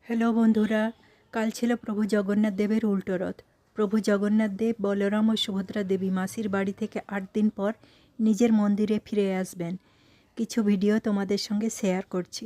Hello বন্ধুরা, কাল ছিল প্রভু জগন্নাথ দেবের উল্টো রথ। প্রভু জগন্নাথ দেব বলরাম ও সুভদ্রা দেবী মাসির বাড়ি থেকে 8 দিন পর নিজের মন্দিরে ফিরে আসবেন। কিছু ভিডিও তোমাদের সঙ্গে শেয়ার করছি।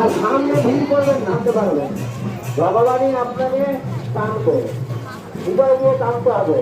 আর সামনে ভিড় করবেন, নামতে পারবেন। ভগবানই আপনাকে টানবে, হৃদয় দিয়ে টানতে হবে।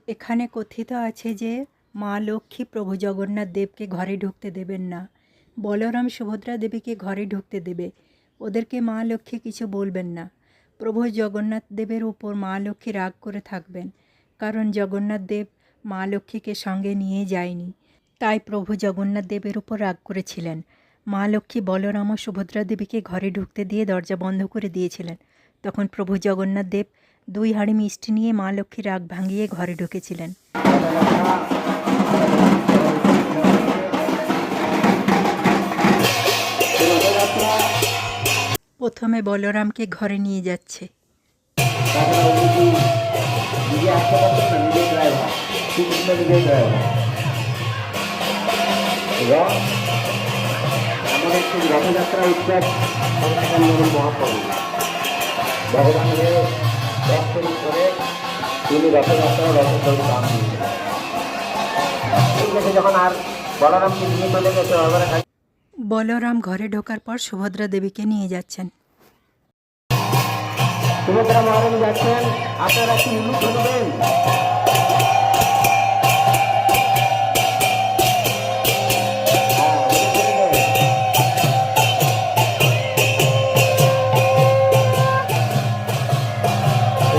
এখানে কথিত আছে যে মা লক্ষ্মী প্রভু জগন্নাথ দেবকে ঘরে ঢুকতে দেবেন না, বলরাম সুভদ্রা দেবীকে ঘরে ঢুকতে দেবে। ওদেরকে মা লক্ষ্মী কিছু বলবেন না। প্রভু জগন্নাথ দেবের উপর মা লক্ষ্মী রাগ করে থাকবেন, কারণ জগন্নাথ দেব মা লক্ষ্মীকে সঙ্গে নিয়ে যায়নি, তাই প্রভু জগন্নাথ দেবের উপর রাগ করেছিলেন। মা লক্ষ্মী বলরাম ও সুভদ্রা দেবীকে ঘরে ঢুকতে দিয়ে দরজা বন্ধ করে দিয়েছিলেন। তখন প্রভু জগন্নাথ দেব 2 হাঁড়ি মিষ্টি নিয়ে মা লক্ষ্মীর রাগ ভাঙিয়ে ঘরে ঢুকেছিলেন। প্রথমে বলরামকে ঘরে নিয়ে যাচ্ছে। রথযাত্রা উৎসব মহাপ্রভু ভগবানকে দর্শন করে তিনি রথযাত্রা রথের দান দিয়েছিলেন। যখন আর বলরামকে নিয়ে চলে গেছে, বলরাম ঘরে ঢোকার পর সুভদ্রা দেবীকে নিয়ে যাচ্ছেন। সুভদ্রা মহারানী যাচ্ছেন, আপনারা কি উল্লু করবেন?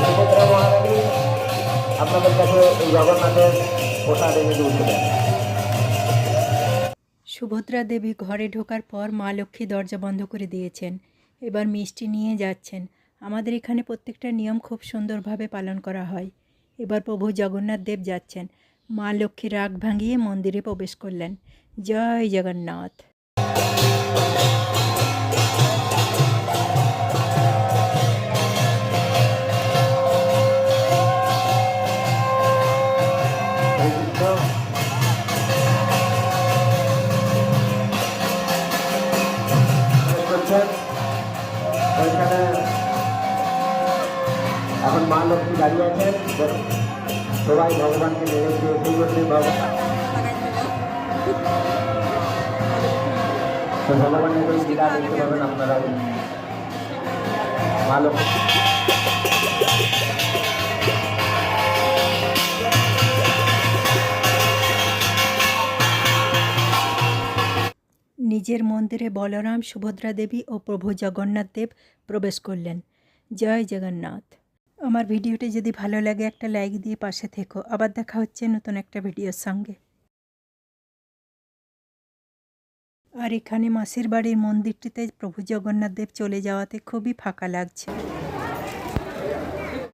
সুভদ্রা মহারানী আপনাদের কাছে এই জগন্নাথের প্রসাদ এনে দিয়েছিলেন। সুভদ্রা দেবী ঘরে ঢোকার পর মা লক্ষ্মী দরজা বন্ধ করে দিয়েছেন। এবার মিষ্টি নিয়ে যাচ্ছেন। আমাদের এখানে প্রত্যেকটা নিয়ম খুব সুন্দরভাবে পালন করা হয়। এবার প্রভু জগন্নাথ দেব যাচ্ছেন। মা লক্ষ্মী রাগ ভাঙিয়ে মন্দিরে প্রবেশ করলেন। জয় জগন্নাথ। ওইখানে এখন মা লক্ষ্মী দাঁড়িয়ে আছেন, সবাই ভগবানকে নেড়ে দিয়ে সেই জন্য ভগবানের ওই লীলা দেখতে পাবেন আপনারা। মা লক্ষ্মী নিজের মন্দিরে বলরাম, সুভদ্রা দেবী ও প্রভু জগন্নাথ দেব প্রবেশ করলেন। জয় জগন্নাথ। আমার ভিডিওটি যদি ভালো লাগে একটা লাইক দিয়ে পাশে থেকো। আবার দেখা হচ্ছে নতুন একটা ভিডিওর সঙ্গে। আর এখানে মাসির বাড়ির মন্দিরটিতে প্রভু জগন্নাথ দেব চলে যাওয়াতে খুবই ফাঁকা লাগছে।